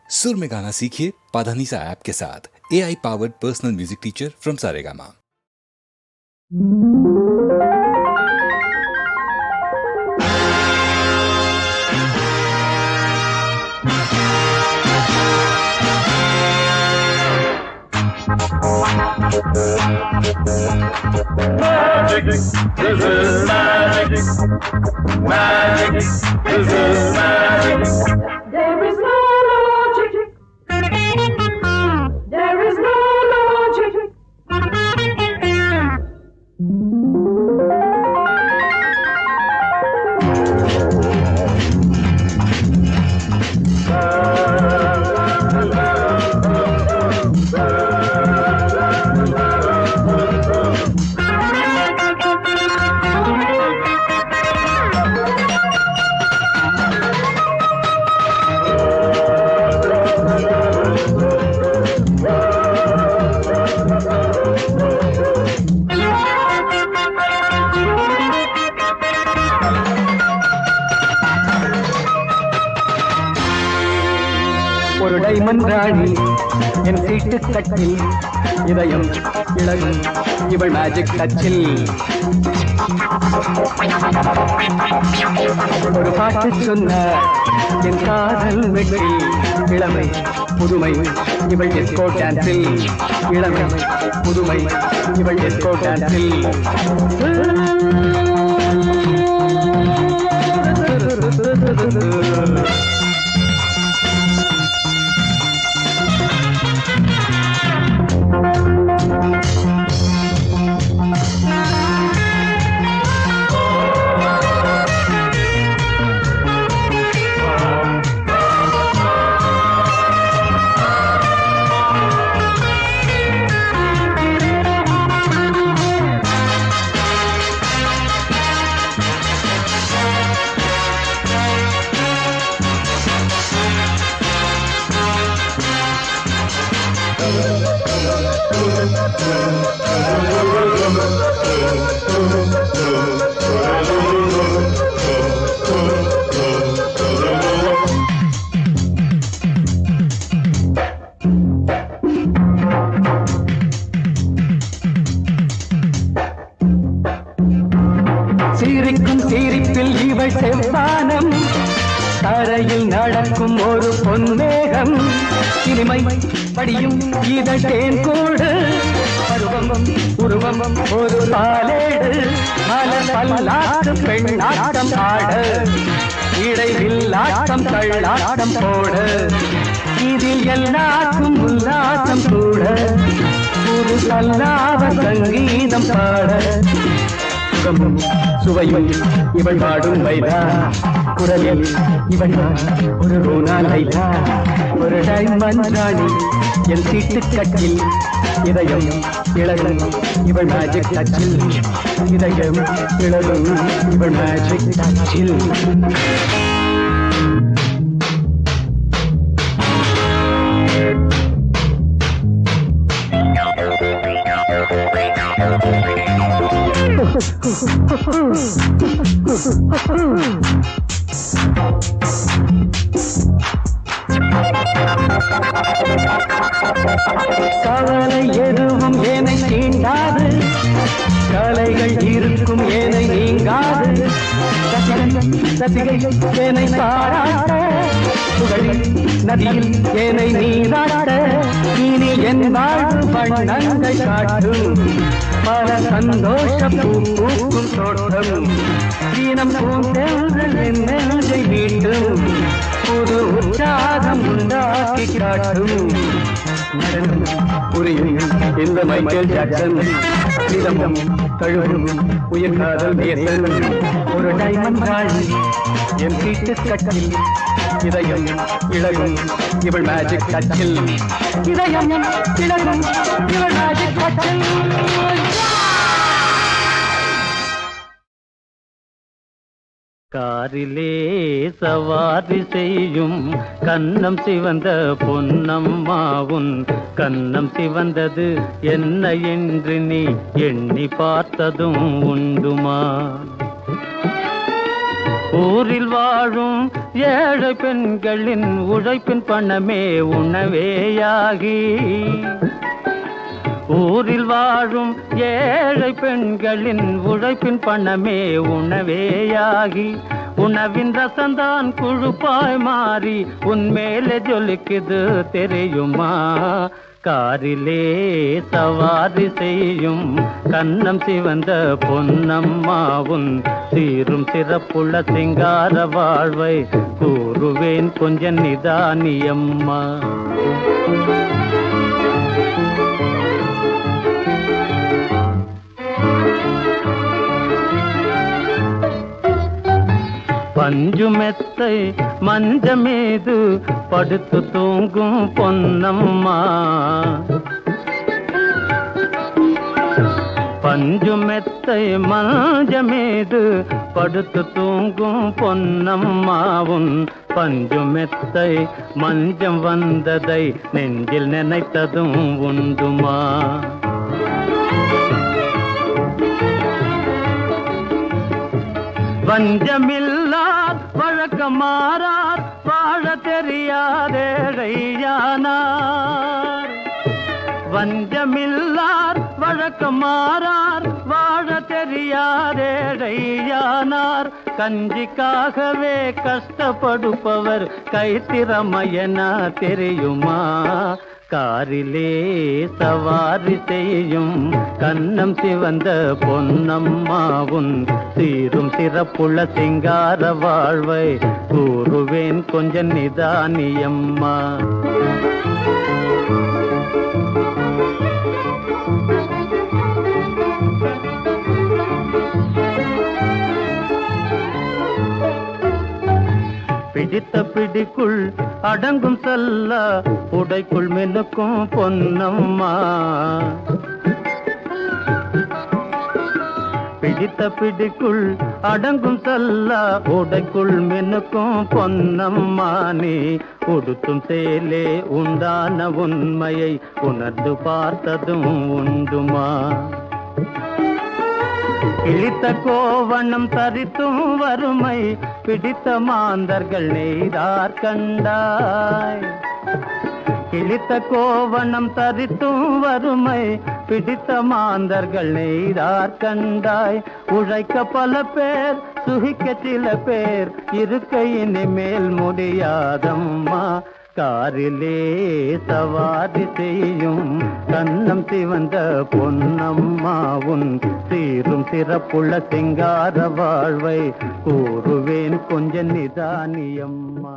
सुर में गाना सीखिए पाधानीसा ऐप के साथ। AI powered personal music teacher from Saregama. Magic, this is magic. Magic, this is magic. There is no logic. There is no logic. ஒரு diamond ராணி என் சீட்டு கட்டில் இதயம் இழகும் இவள் மேஜிக் டச்சில் ஒரு பாட்டு சொன்ன என் காதல் வெற்றி இளமை புதுமை இவள் எஸ்கோ டான்ஸில் இளமை புதுமை இவள் எஸ்கோ டான்ஸில் சீரிக்கும் சீரிப்பில் இவள் செவ்வானம் தரையில் நடக்கும் ஒரு பொன்மேகம் இனிமை படியும் இதழ் தேன் கூடு பருவம் உருவம் ஒரு பாலேடு மலர் பல்லாட்டு பெண்ணாட்டம் ஆட இடைவில்லாட்டம் தள்ளாட்டம் போட இதில் எல்லாருக்கும் உல்லாசம் கூட ஒரு பல்லாவ சங்கீதம் பாட சுகமும் சுவையும் இவள் பாடும் வைதா குரலில் இவள் ஒரு ரோனா லைலா ஒரு டைமண்ட் ராணி என் சீட்டு கட்டில் இதயம் இழகும் இவள் மேஜிக் டச்சில் இதயம் இழகும் இவள் மேஜிக் டச்சில் கவலை எதுவும் ஏனை தீண்டாது கலைகள் இருக்கும் ஏனை நீங்காது ரசிகை ஏனை பாராட்ட புகழி நதியில் ஏனை நீராட்ட இனி என் வாழ்வு வண்ணங்கள் காட்டும் பல சந்தோஷ பூக்கும் தோட்டம் தீனம் பூந்தெல்கள் என் நெஞ்சை மீண்டும் புது உற்சாகம் உண்டாக்கி காட்டும் நடனம் புரியும் இந்த மைக்கேல் ஜாக்சன் இதமும் தழுவும் உயிர் காதல் நேசன் ஒரு டைமண்ட் ராணி என் சீட்டு கட்டில் இதயம் இழகும் இவள் மேஜிக் டச்சில் இதயம் இழகும் இவள் மேஜிக் டச்சில் காரிலே சவாரி செய்யும் கன்னம் சிவந்த பொன்னம்மாவுன் கன்னம் சிவந்தது என்ன என்று நீ எண்ணி பார்த்ததும் உண்டுமா? ஊரில் வாழும் ஏழை பெண்களின் உழைப்பின் பணமே உணவேயாகி ஊரில் வாழும் ஏழை பெண்களின் உழைப்பின் பணமே உணவேயாகி உணவின் ரசந்தான் குழுப்பாய் மாறி உன்மேலே ஜொலிக்குது தெரியுமா காரிலே சவாரி செய்யும் கண்ணம் சிவந்த பொன்னம்மாவும் சீரும் சிறப்புள்ள சிங்கார வாழ்வை கூறுவேன் கொஞ்சம் நிதானியம்மா பஞ்சுமெத்தை மஞ்சமீது படுத்து தூங்கும் பொன்னம்மா பஞ்சுமெத்தை மஞ்சமீது படுத்து தூங்கும் பொன்னம்மாவும் பஞ்சுமெத்தை மஞ்சம் வந்ததை நெஞ்சில் நினைத்ததும் உண்டுமா வஞ்சமில்லார் வழக்கமாறார் வாழ தெரியாதேழையானார் வஞ்சமில்லார் வழக்கமாறார் வாழ தெரியாதேழையானார் கஞ்சிக்காகவே கஷ்டப்படுப்பவர் கைத்திறமையன தெரியுமா காரிலே சவாரி செய்யும் கண்ணம் சிவந்த பொன்னம்மாவும் சீரும் சிறப்புள்ள சிங்கார வாழ்வை கூறுவேன் கொஞ்சம் நிதானியம்மா பிடித்த பிடிக்குள் அடங்கும் செல்ல உடைக்குள் மினுக்கும் பொன்னம்மா பிடித்த பிடிக்குள் அடங்கும் செல்ல உடைக்குள் மினுக்கும் பொன்னம்மா நீ உடுத்தும் சேலே உண்டான உண்மையை உணர்ந்து பார்த்ததும் உண்டுமா கிழித்த கோவணம் தரித்தும் வறுமை பிடித்த மாந்தர்கள் நெய்தார் கண்டாய் கிழித்த கோவணம் தரித்தும் வறுமை பிடித்த மாந்தர்கள் நெய்தார் கண்டாய் உழைக்க பல பேர் சுகிக்க சில பேர் இருக்க இனிமேல் முடியாதம்மா காரிலே சவாரி செய்யும் கண்ணம் சிவந்த பொன்னம்மாவும் சீரும் சிறப்புள்ள சிங்கார வாழ்வை கூறுவேன் கொஞ்சம் நிதானியம்மா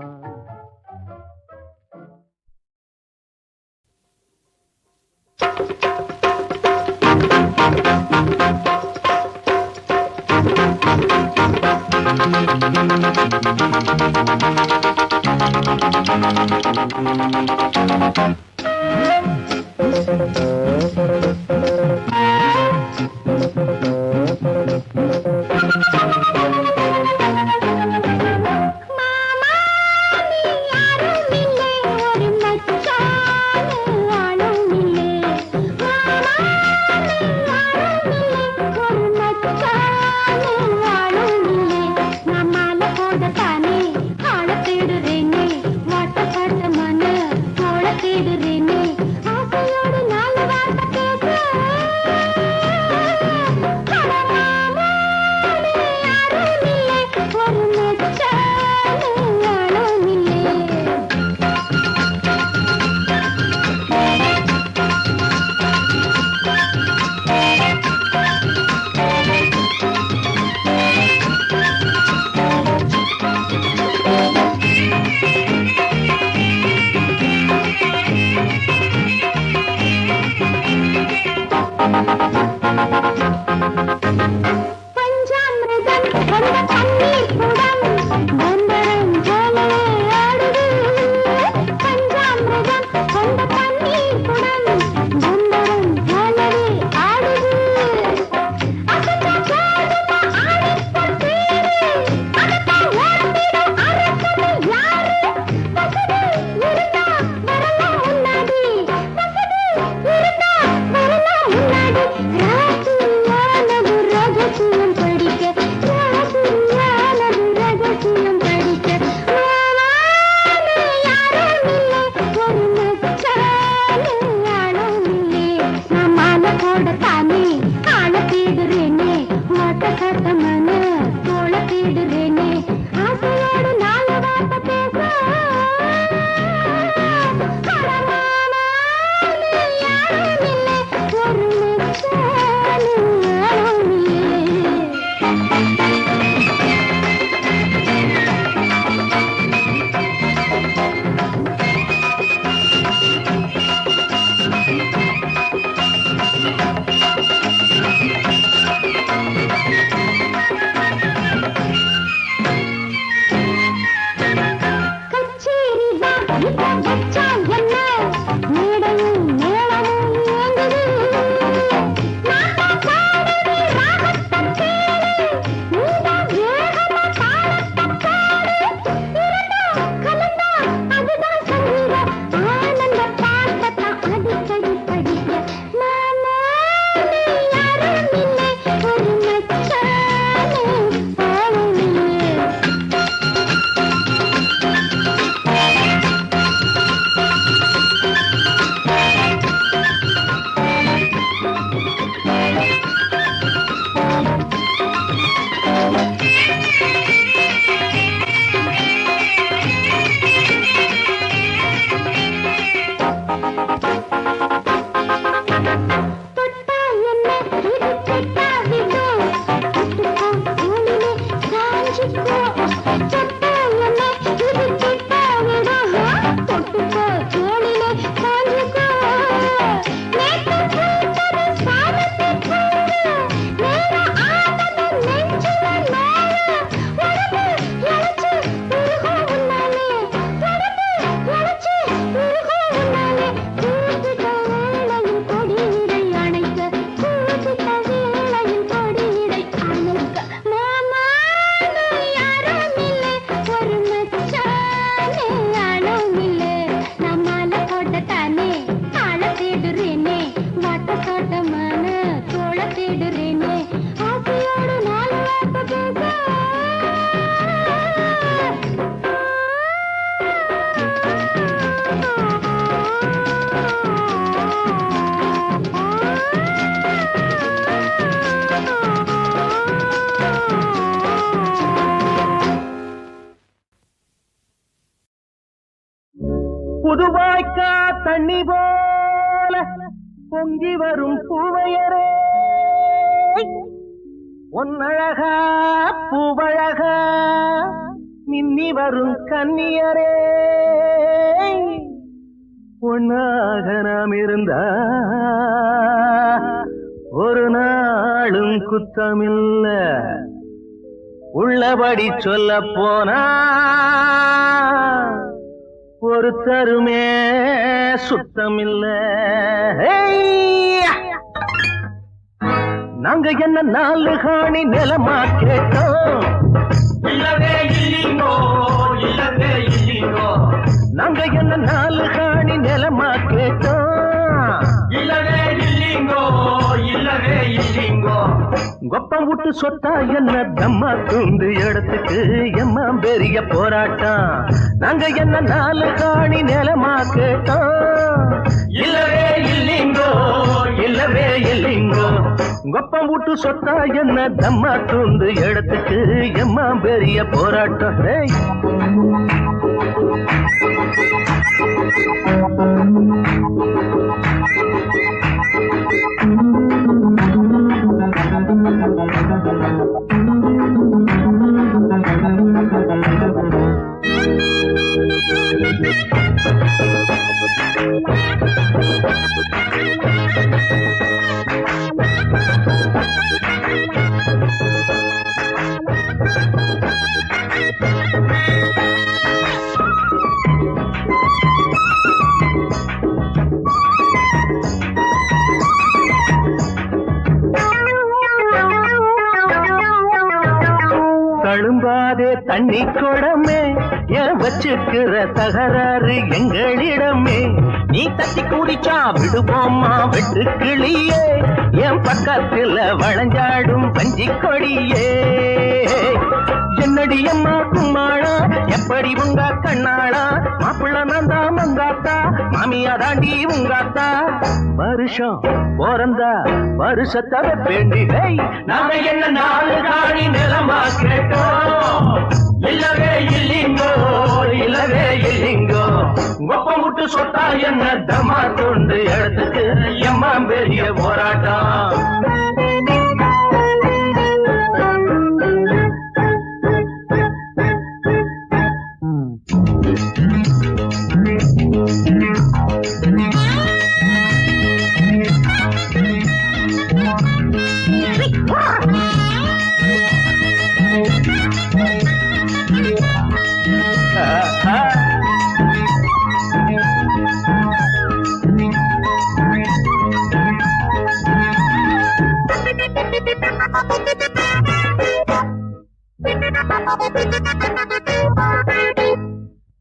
ராஜு புதுவாய்க்கா தண்ணி போல பொங்கி வரும் பூவையரே பொன்னழகா பூவழகா மின்னி வரும் கன்னியரே பொன்னாக நாம் இருந்தா ஒரு நாளும் குத்தமில்ல உள்ளபடி சொல்ல போனா ஒரு தருமே சுத்தமில்ல நாங்க என்ன நாலு காணி நிலமா கேட்டோம் இல்லவே இல்லீங்கோ இல்லவே இல்லீங்கோ நாங்க என்ன நாலு காணி நிலமா கேட்டோம் இல்லவே இல்லீங்கோ இல்லவே இல்லீங்கோ கொப்பம் விட்டு சொத்தா என்ன தம்மா துண்டு இடத்துக்கு எம்மா பெரிய போராட்டம் நாங்க என்ன நாலு காணி நிலமா கேட்டோம் இல்லவே இல்லீங்கோ இல்லவே இல்லீங்கோ கொப்பம் விட்டு சொத்தா என்ன தம்மா துண்டு இடத்துக்கு எம்மா பெரிய போராட்டம் தழும்பாதே தண்ணி குடமே ஏன் வச்சுக்கிற தகராறு எங்களிடமே நீ தட்டி குடிச்சா விடுவோமா வெட்டு கிளியே என் பக்கத்துல வளைஞ்சாடும் பஞ்சி கொடியே என்னடி அம்மா கும்மாளா எப்படி உங்க கண்ணாளா மாப்பிள்ள நந்தா மங்காத்தா மாமியா தாண்டி உங்காத்தா வருஷம் போறந்தா வருஷத்தை வேண்டி நாம என்ன நாலு காணி நிலமா கேட்டோம் இல்லவே இல்லீங்கோ இல்லவே இல்லீங்கோ கொப்பம் விட்டு சொத்தா என்ன தமா தொண்டு இடத்துக்கு எம்மா பெரிய போராட்டம்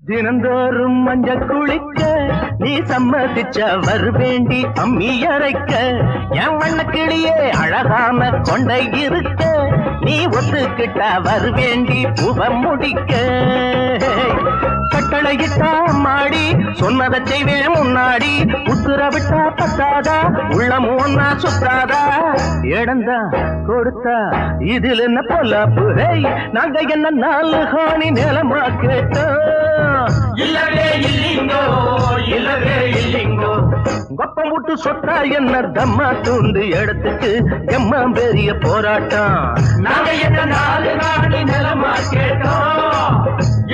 தினந்தோறும் மஞ்ச குளிக்க நீ சம்மதிச்ச வருவேண்டி அம்மி அரைக்க என் வண்ண கிளியே அழகான கொண்டை இருக்க நீ ஒத்துக்கிட்ட வருவேண்டி புவ முடிக்க கட்டளையிட்டா மாடி சொன்னதை செய்வேன் முன்னாடி உத்தரவிட்டா பத்தாதா உள்ளமும் ஒன்னா சுத்தாதா இடந்தா கொடுத்தா இதுல என்ன பொல்லாப்பு நாங்க என்ன நாலு காணி நிலமா கேட்டோம் இல்லவே இல்லீங்கோ இல்லவே இல்லீங்கோ கொப்பம் விட்டு சொத்தா என்ன தம்மா தூண்டு இடத்துக்கு எம்மா பெரிய போராட்டம் நாங்க என்ன நாலு காணி நிலமா கேட்டோம்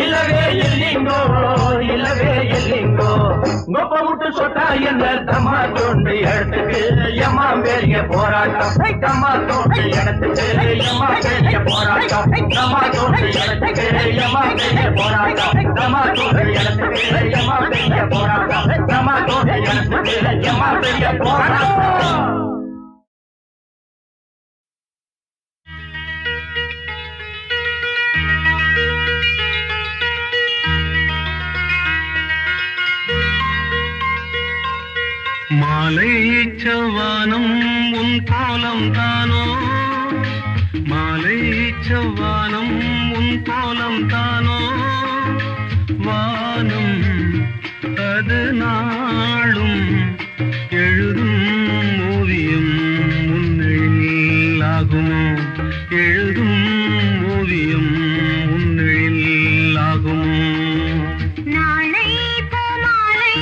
இல்லவே இல்லீங்கோ இல்லவே இல்லீங்கோ கொப்பம் விட்டு சொத்தா என்ன தம்மா தூண்டு இடத்துக்கு எம்மா பெரிய போராட்டம் தம்மா தூண்டு இடத்துக்கு எம்மா பெரிய போராட்டம் தம்மா தூண்டு இடத்துக்கு எம்மா பெரிய போராட்டம் தம்மா தூண்டு இடத்துக்கு எம்மா பெரிய போராட்டம் தம்மா தூண்டு இடத்துக்கு எம்மா பெரிய போராட்டம் மாலை செவ்வானம் உன் கோலம் தானோ மாலை செவ்வானம் உன் கோலம் தானோ வானம் அது நாளும் எழுதும் ஓவியம் முன்னெழில் ஆகுமோ எழுதும் ஓவியம் முன்னெழில் ஆகுமோ நாளை பூமாலை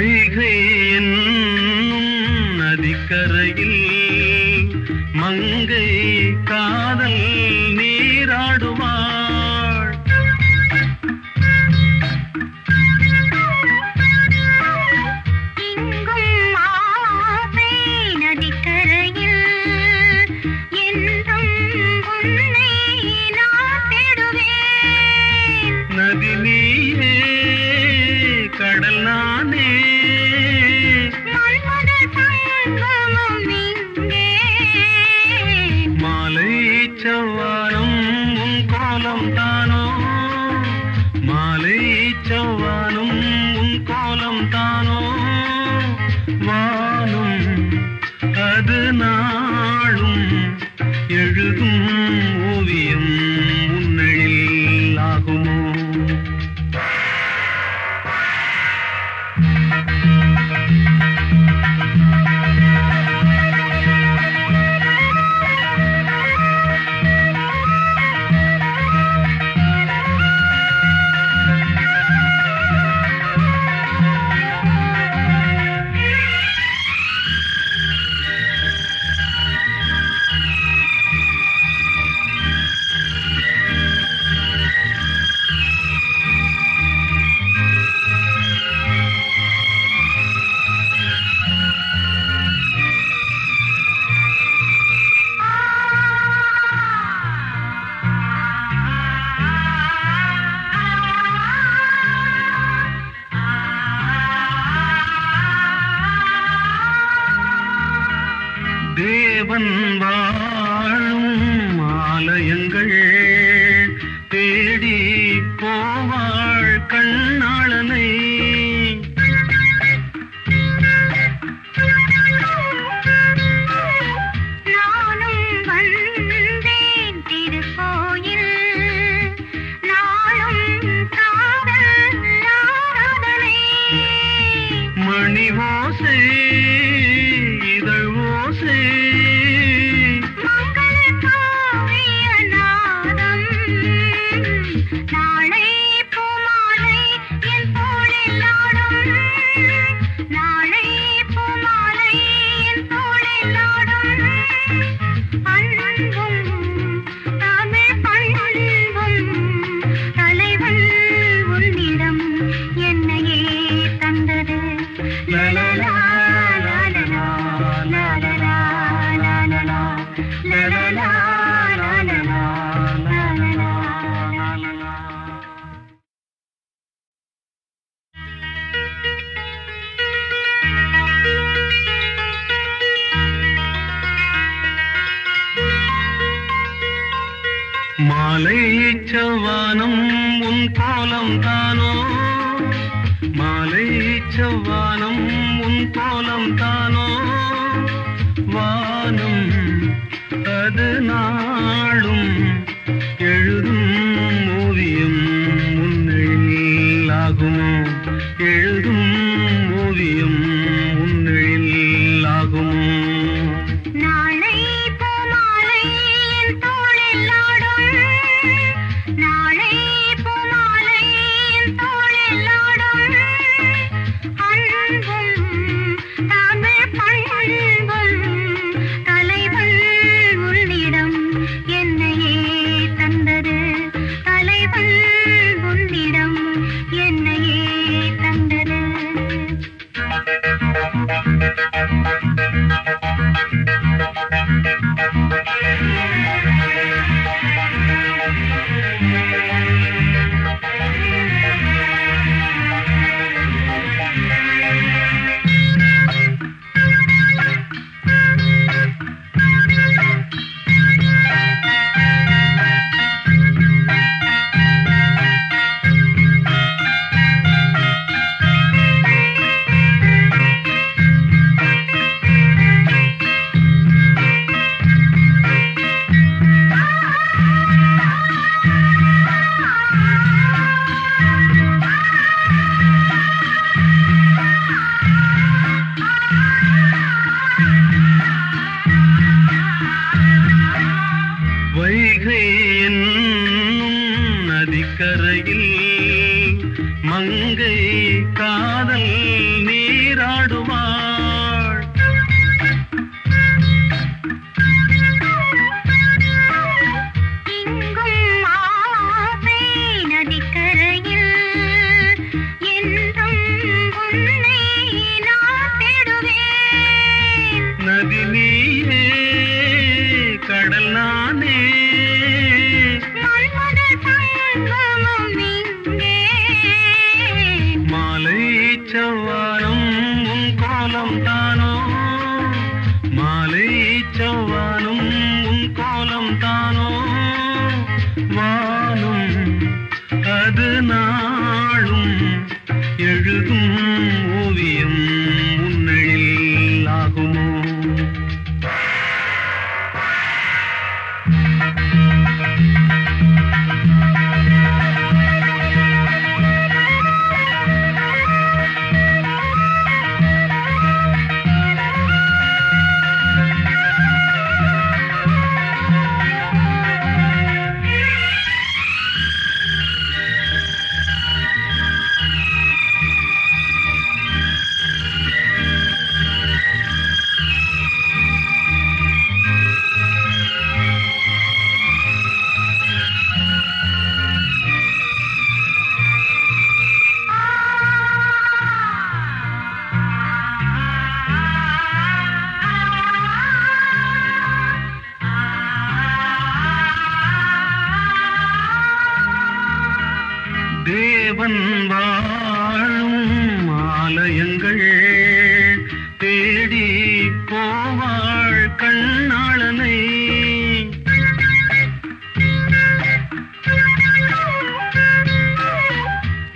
வைகை என்னும் நதிக்கரையில் மங்கை காதல் நீராடுவாள். இங்கும் ஆசை நதிக்கரையில் என்றும் உன்னை நான் தேடுவேன். நதி நீயே கடல் நானே மன்மத சங்கமம் இங்கே. மாலை செவ்வானம் உன் கோலம் தானோ, மாலை செவ்வானம் உன் கோலம் தானோ, வானம் அது நாளும் எழுதும் ஓவியம் உன்னெழில் ஆகுமோ. தேவன் வாழும் ஆலயங்கள் தேடி போவாள் கண்ணாளனை. நானும் வந்தேன் திருக்கோயில் நாளும் காதல் ஆராதனை. மணி ஓசை இதழ் ஓசை மங்கள காவிய நாதம். நாளை பூமாலை என் தோளில் ஆடும். நாளை பூமாலை என் தோளில் ஆடும். அன்பும் தமிழ் பண்பும் தலைவன் உன்னிடம் என்னையே தந்தது. லலலா லலலா லலலா லலலா லலலா லலலா லலலா லலலா. மாலை செவ்வானம் உன் கோலம் தானோ, மாலை செவ்வானம் உன் கோலம் தானோ, வானம் அது நாளும் எழுதும் ஓவியம் உன்னெழில் ஆகுமோ, எழுதும் ஓவியம் உன்னெழில் ஆகுமோ. நாளை பூமாலை என் தோளில் ஆடும். நாளை பூமாலை என் தோளில் ஆடும். அன்பும் தமிழ் பண்பும் தலைவன் உன்னிடம் என்னையே தந்தது. தலைவன் உன்னிடம் என்னையே தந்தது. வைகை என்னும் நதிக்கரையில் மங்கை காதல் நீ செவ்வானம் உன் கோலம் தானோ மாலை செவ்வானம் உன் கோலம் தானோ வானம் அது நாளும் எழுதும் ஓவியம் உன்னழில் ஆகுமோ தேவன் வாழும் ஆலயங்கள் தேடி போவாள் கண்ணாளனை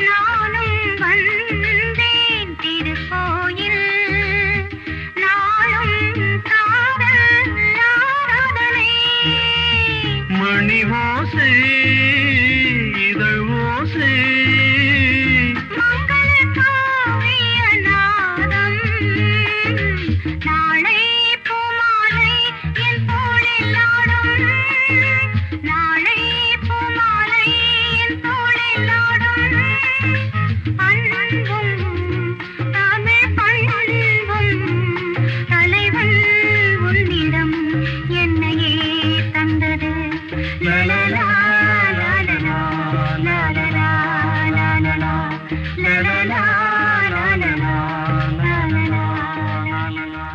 நானும் வந்தேன் திருக்கோயில் நாளும் காதல் ஆராதனை மணி ஓசை இதழ் ஓசை மங்கள காவிய நாதம் நாளை பூமாலை என் தோளில் ஆடும் நாளை பூமாலை என் தோளில் ஆடும் அன்பும் தமிழ் பண்பும் தலைவன் உன்னிடம் என்னையே தந்தது லலலா லலலா லலலா லலலா லலலா லலலா லலலா லலலா.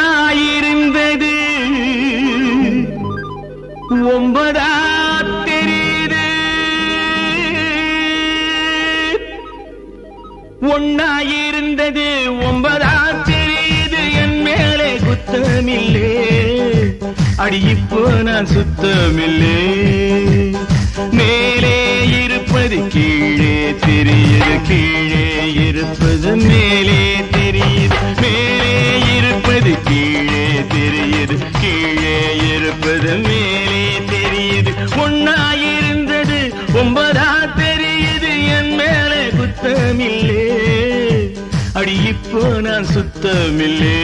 ஒன்னாயிருந்தது ஒன்பதா தெரியுது ஒன்னாயிருந்தது ஒன்பதா தெரியுது என் மேலே குத்தமில்லே அடி இப்போ நான் சுத்தமில்லே மேலே இருப்பது கீழே தெரியுது கீழே இருப்பது மேலே தெரியுது மேலே இருப்பது கீழே தெரியுது கீழே இருப்பது மேலே தெரியுது ஒன்னாயிருந்தது ஒன்பதா தெரியுது என் மேலே குத்தமில்லே அடி இப்போ நான் சுத்தமில்லே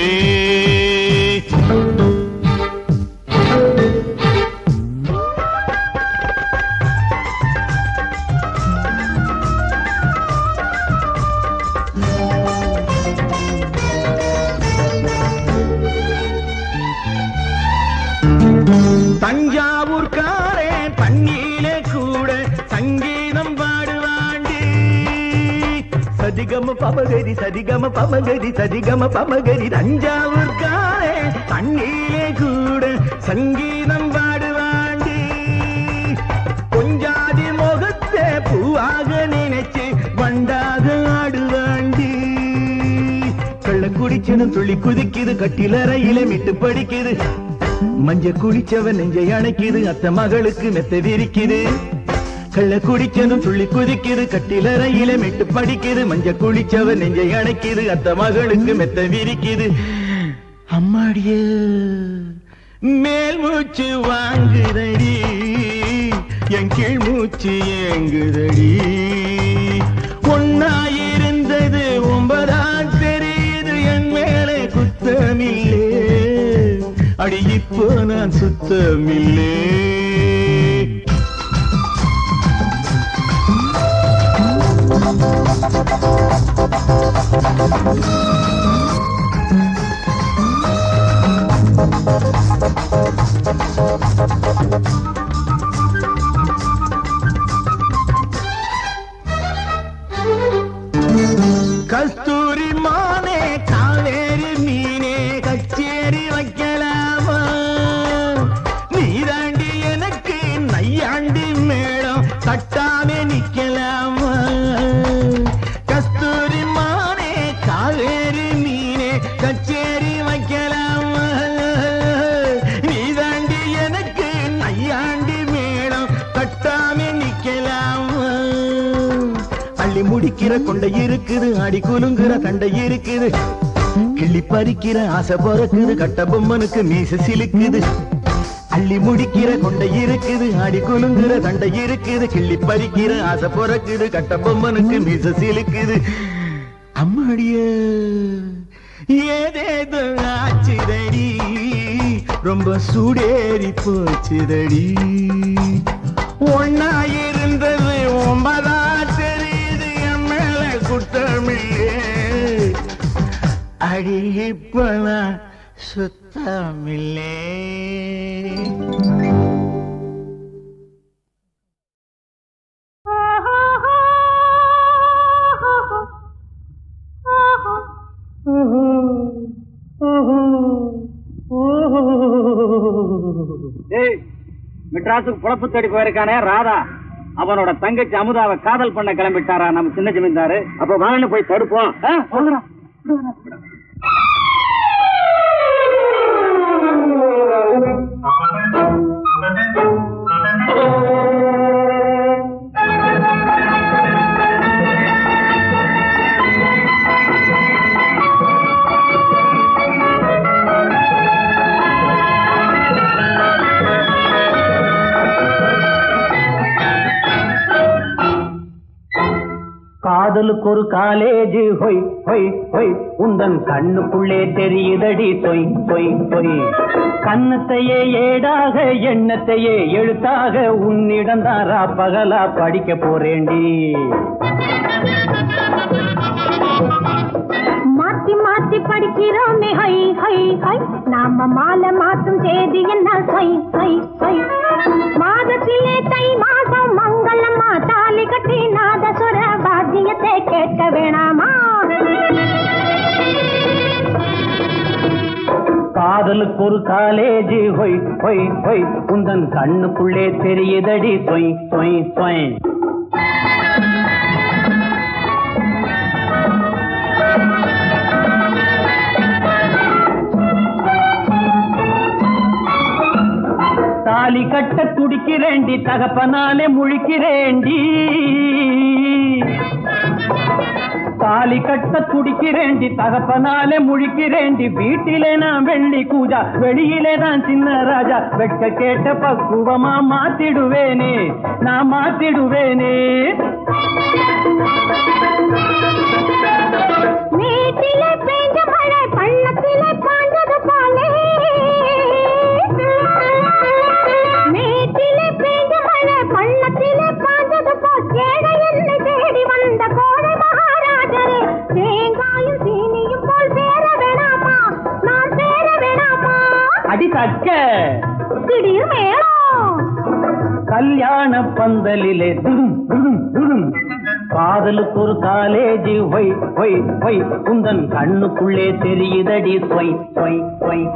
தஞ்சாவூர்காரே தண்ணியிலே கூட சங்கீதம் பாடுவாண்டி சதிகம பமகரி சதிகம பமகரி சதிகம பமகரி தஞ்சாவூர்காரே தண்ணியிலே கூட சங்கீதம் பாடுவாண்டி கொஞ்சாதி முகத்தை பூவாக நினைச்சு வண்டாக ஆடுவாண்டி கள்ள குடிச்சனும் துள்ளி குதிக்குது கட்டிலறையில மிட்டு படிக்குது மஞ்ச குளிச்சவன் நெஞ்சை அணைக்குது அத்த மகளுக்கு மெத்த விரிக்குது கள்ள குடிச்சதும் துள்ளி குதிக்குது கட்டிலறையில மெட்டு படிக்குது மஞ்ச குளிச்சவன் நெஞ்சை அணைக்குது அத்த மகளுக்கு மெத்த விரிக்குது அம்மாடிய மேல் மூச்சு வாங்குதடி என் கீழ் மூச்சு ஏங்குதடி ஒன்னாயிருந்தது ஒன்பதா தெரியுது என் மேலே குத்தமில்லே அடி இப்போ நான் சுத்தமில்லே அள்ளி முடிக்கிற கொண்டை இருக்குது, அடி குலுங்குற தண்டை இருக்குது, கிள்ளி பறிக்கிற ஆசை பிறக்குது, கட்ட பொம்மனுக்கு மீச சிலுக்குது. அள்ளி முடிக்கிற கொண்டை இருக்குது, அடி குலுங்குற தண்டை இருக்குது, கிள்ளி பறிக்கிற ஆசை பிறக்குது, கட்ட பொம்மனுக்கு மீச சிலுக்குது. அம்மாடிய ஏதேதோ ஆச்சுதடி, ரொம்ப சூடேறி போச்சுதடி. ஒன்னா இருந்தது 9 தெரியுது, என் மேல குற்றமில்லே. அடி இப்பலாம் சுத்தமில்லே. மெட்ராஸுக்கு புலப்பு தேடி போயிருக்கானே ராதா, அவனோட தங்கச்சி அமுதாவை காதல் பண்ண கிளம்பிட்டாரா நம்ம சின்ன ஜமீன்தாரு. அப்ப வாங்க போய் தடுப்போம். காதலுக்கு ஒரு காலேஜ் ஹொய் ஹொய் ஹொய், உந்தன் கண்ணுக்குள்ளே தெரியுதடி தொய் தொய் தொய். கண்ணத்தையே ஏடாக எண்ணத்தையே எழுத்தாக உன்னிடம் தாரா பகலா படிக்க போறேண்டி. மாத்தி மாத்தி படிக்கிறோமே ஹை ஹை ஹை, நாம மாலை மாத்தும் தேதி என்ன சொய் சொய் சொய். மாதத்திலே தை மாசம் மங்களம்மா, தாலி கட்டி நாதசுர வாத்தியத்தை கேட்க வேணாமா. காதலுக்கு ஒரு காலேஜ் ஹொய் ஹொய் ஹொய், உந்தன் கண்ணுக்குள்ளே தெரியுதடி தொய் தொய் தொய். தாலி கட்ட துடிக்கிறேண்டி, தகப்பனாலே முழிக்கிறேண்டி. தாலி கட்ட துடிக்கிறேண்டி, தகப்பனாலே முழிக்கிறேண்டி. வீட்டிலே நான் வெள்ளி கூஜா, வெளியிலே தான் சின்ன ராஜா. வெட்க கேட்ட பக்குவமா மாத்திடுவேனே, நான் மாத்திடுவேனே. மேட்டிலே பெய்த மழை பள்ளத்திலே பாய்ந்தது போலே, மேட்டிலே பெய்த மழை பள்ளத்திலே பாய்ந்தது போல், ஏழை என்னை தேடி வந்த கோடை மகாராஜரே. தேங்காயும் சீனியும் போல் சேர வேணாமா, நான் சேர வேணாமா. அடி தக்க திடீர் மேளம் கல்யாண பந்தலிலே துடும் துடும் துடும். காதலுக்கு ஒரு காலேஜ் ஹொய் ஹொய் ஹொய், உந்தன் கண்ணுக்குள்ளே தெரியுதடி சொய் சொய் சொய்.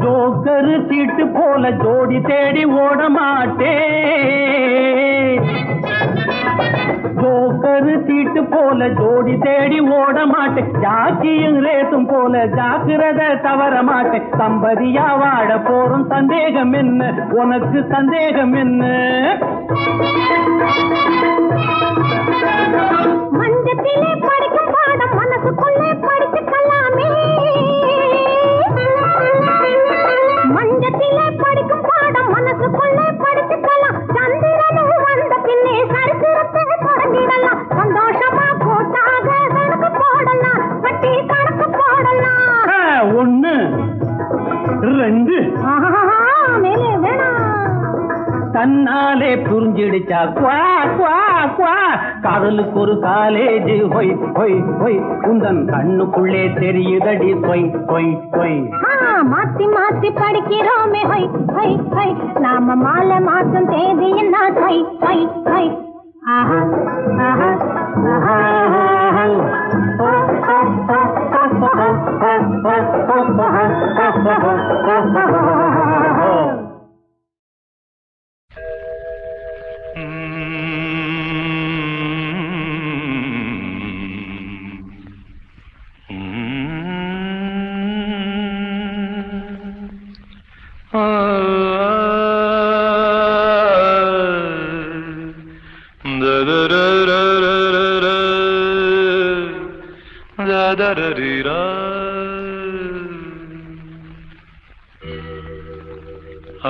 ஜோக்கரு சீட்டு போல ஜோடி தேடி ஓட மாட்டேன். ஜோக்கரு சீட்டு போல ஜோடி தேடி ஓட மாட்டேன். ஜாக்கியும் ரேசும் போல ஜாக்கிரதை தவற மாட்டேன். தம்பதியா வாழ போறோம், சந்தேகம் என்ன உனக்கு, சந்தேகம் என்ன? மஞ்சத்திலே படிக்கும் பாடம் மனசுக்குள்ளே படிச்சுக்கலாமே. மஞ்சத்திலே படிக்கும் பாடம் மனசுக்குள்ளே படிச்சுக்கலாம். சந்திரனும் வந்த பின்னே சரித்திரத்தை தொடங்கிடலாம். சந்தோஷமா போட்டாக கணக்கு போடலாம், வட்டி கணக்கு போடலாம். 1 2 மேலே வேணாம். தன்னாலே புரிஞ்சிடுச்சா குவா குவா குவா. காதலுக்கு ஒரு காலேஜ் ஹொய் ஹொய் ஹொய், உந்தன் கண்ணுக்குள்ளே தெரியுதடி தொய் தொய் தொய். மாத்தி மாத்தி படிக்கிறோமே ஹை ஹை ஹை, நாம மாலை மாத்தும் தேதி என்ன ஹை ஹை ஹை. ஆஹா ஆஹா ஆஹா.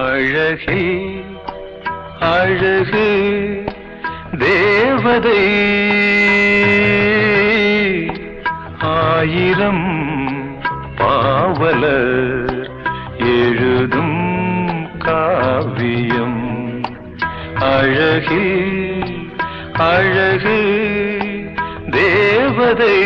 அழகே அழகு தேவதை ஆயிரம் பாவலர் எழுதும் காவியம் அழகே அழகு தேவதை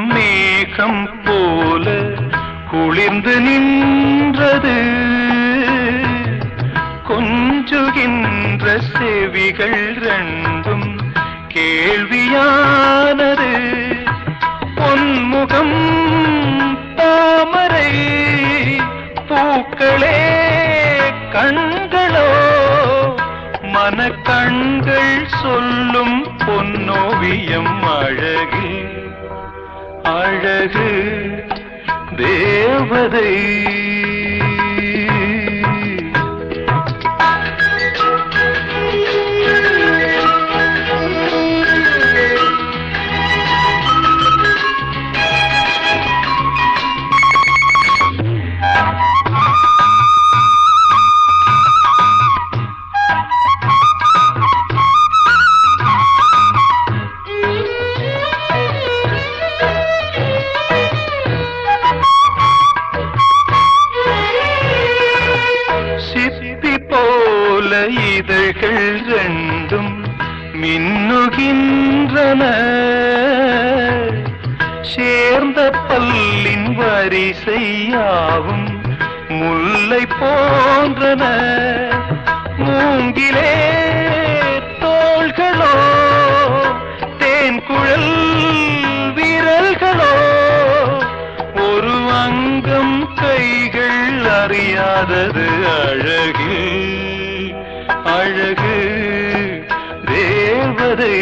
மேகம் போல குளிர்ந்து நின்றது கொஞ்சுகின்ற செவிகள் ரெண்டும் கேள்வியானது பொன்முகம் தாமரை பூக்களே கண்களோ மனக்கண்கள் சொல்லும் பொன்னோவியம் அழகு அழகு தேவதை இதழ்கள் ரெண்டும் மின்னுகின்றன சேர்ந்த பல்லின் வரிசையாவும் முல்லை போன்றன மூங்கிலே தோள்களோ தேன்குழல் விரல்களோ ஒரு அங்கம் கைகள் அறியாதது அழகு அழகு தேவதை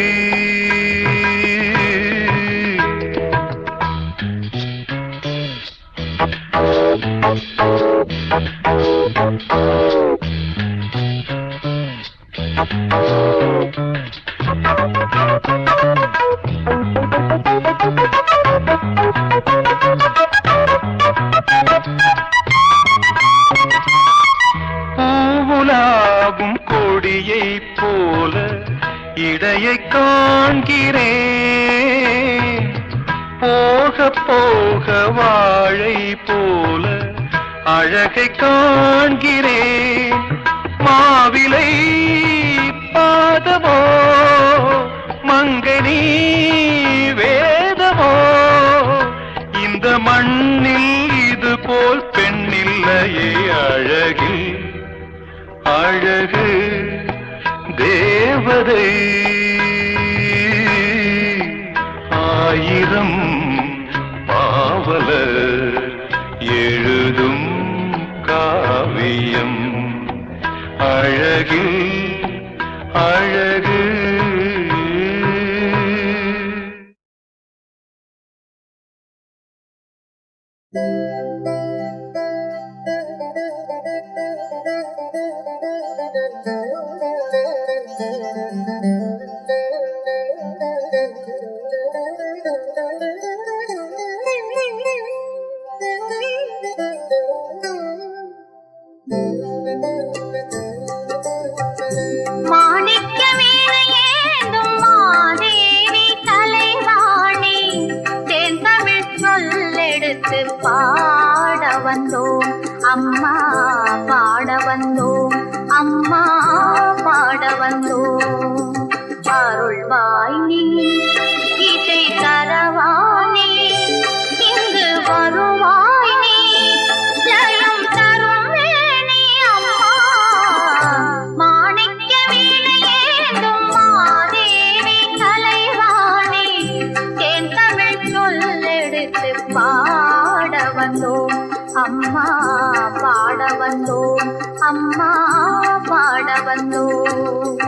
பூவுலாகும் கொடியை போல இடையை காண்கிறேன் போக போக வாழை போல அழகை காண்கிறேன் மாவிலை பாதமோ மங்கனி வேதமோ இந்த மண்ணில் இது போல் பெண்ணில்லையே அழகில் அழகு தேவதை ஆயிரம் பாவலர் எழுதும் காவியம் அழகு அழகு மாணிக்க வீணையேந்தும் மாதேவி கலைவாணி தேன்தமிழ் சொல்லெடுத்து பாட வந்தோம் அம்மா பாட வந்தோம் அம்மா பாட வந்தோம் அருள்வாய் நீ இசை தரவானே இங்கு வருவாய் நீ ஜயம் தரும் வேணி அம்மா வந்தோம் அம்மா பாட வந்தோம்.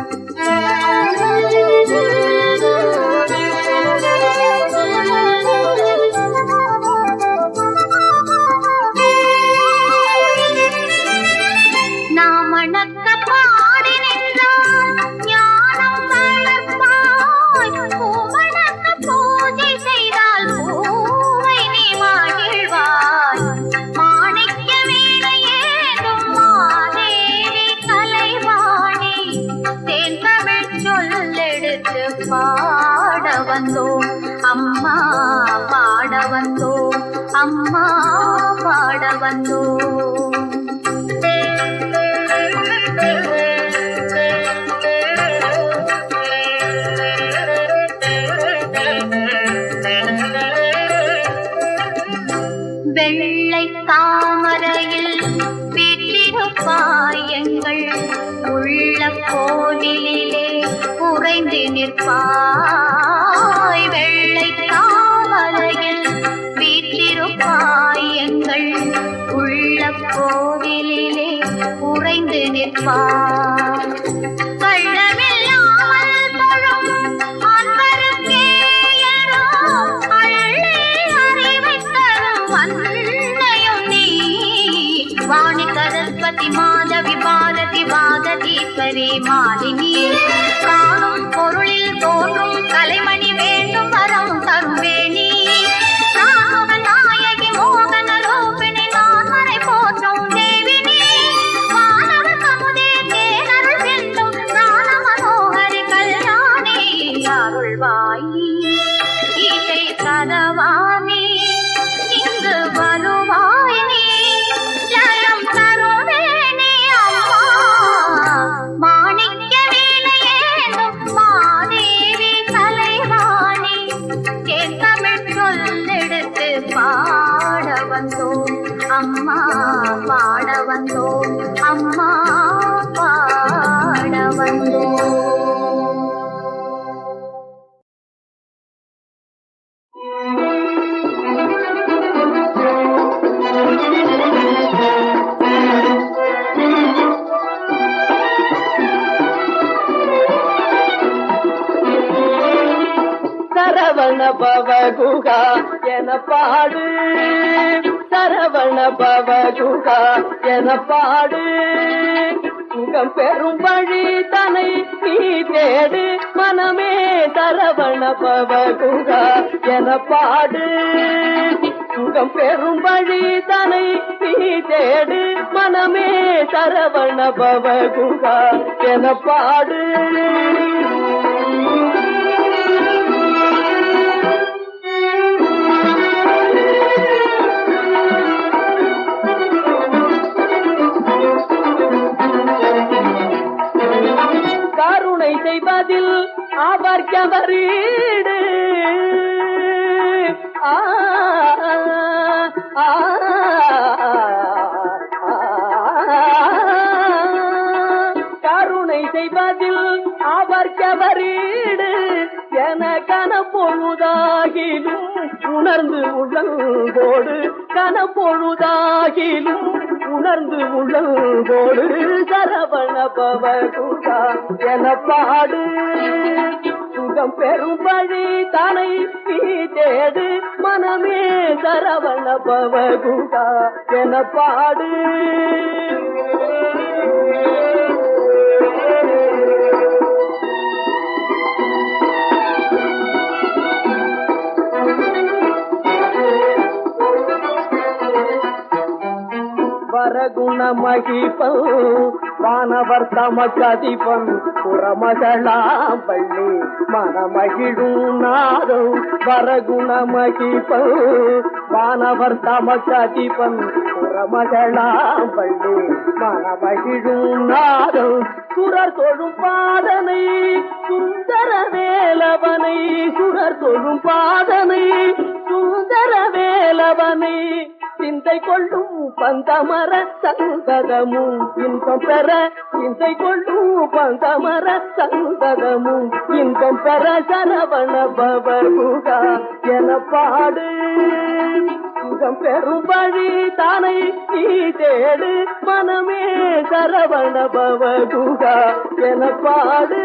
நாம் அணக்க பாடி நின்றால் ஞானம் வளர்ப்பாய், பூவணக்க பூஜை செய்தால் பூவை நீ மகிழ்வாய். மாணிக்க வீணையேந்தும் மாதேவி கலைவாணி, தேன் தமிழ் சொல்லெடுத்து பாட வந்தோம் அம்மா பாட வந்தோம் அம்மா பாட வந்தோம். வெள்ளை தாமரையில் வீற்றிருப்பாய், எங்கள் உள்ள கோவிலிலே உறைந்து நிற்பாய். வெள்ளை தாமரையில் வீற்றிருப்பாய், எங்கள் உள்ள கோவிலிலே உறைந்து நிற்பாய். கள்ளமில்லாமல் தொழும் அன்பருக்கே எரோ அள்ளி அறிவை தரும் அன்னையும் நீ. வாணி சரஸ்வதி மாதவி பாரதி வாகதீஸ்வரி மாலினி, காணும் பொருளில் தோன்றும் கலைமணி வேண்டும் வரம் தரும் வேணி. நாயகி மோகன ரூபிணி நான்மறை போற்றும் தேவினி, வானவ கமுதே தேனருள் வெல்லும் ஞான மனோகரி கல்யாணி. அருள்வாயி இசை தரவாணி, இங்கு வருவாய் நீ ஜலம் தருவேணி அம்மா. மாணிக்க வீணையேந்தும் மாதேவி கலைவாணி, என் தமிழ் சொல்லெடுத்து பாட வந்தோம் அம்மா பாட வந்தோம் அம்மா பாட வந்தோம். சரவண பவ குகா என பாடு, சரவண பவ குகா என பாடு. சுகம் பெறும் வழி தனை நீ தேடு மனமே, சரவண பவ குகா என பாடு. சுகம் பெறும் வழி தனை நீ தேடு மனமே, சரவண பவ குகா என பாடு. கருணை செய்வதில் அவர் கவரீடு, கருணை செய்வதில் அவர் கவரீடு. என கனப்பொழுதாகிலும் உணர்ந்து உள்ளங்கோடு, கனப்பொழுதாகிலும் உணர்ந்து உள்ளங்கோடு. சரவண பவ குகா என பாடு. சுகம் பெறும் வழி தனை நீ தேடு மனமே, சரவண பவ குகா என பாடு. வரகுண மகிபன் வானவர் தமக்கதிபன், புறமகளாம் பள்ளி மனமகிழும் நாதம். வரகுண மகிபன் வானவர் தமக்கதிபன், புறமகளாம் பள்ளி மனமகிழும் நாதம். சுரர் தொழும் பாதனை சுந்தர வேலவனை, சுரர் தொழும் பாதனை சுந்தர வேலவனை. சிந்தை கொள்ளும் பந்தமர சந்ததமும் இன்பம் பெற, சிந்தை கொள்ளும் பந்தமர சந்ததமும் இன்பம் பெற. சரவண பவ குகா என பாடு. சுகம் பெறும் வழி தானை நீ தேடு மனமே சரவண பவ குகா என பாடு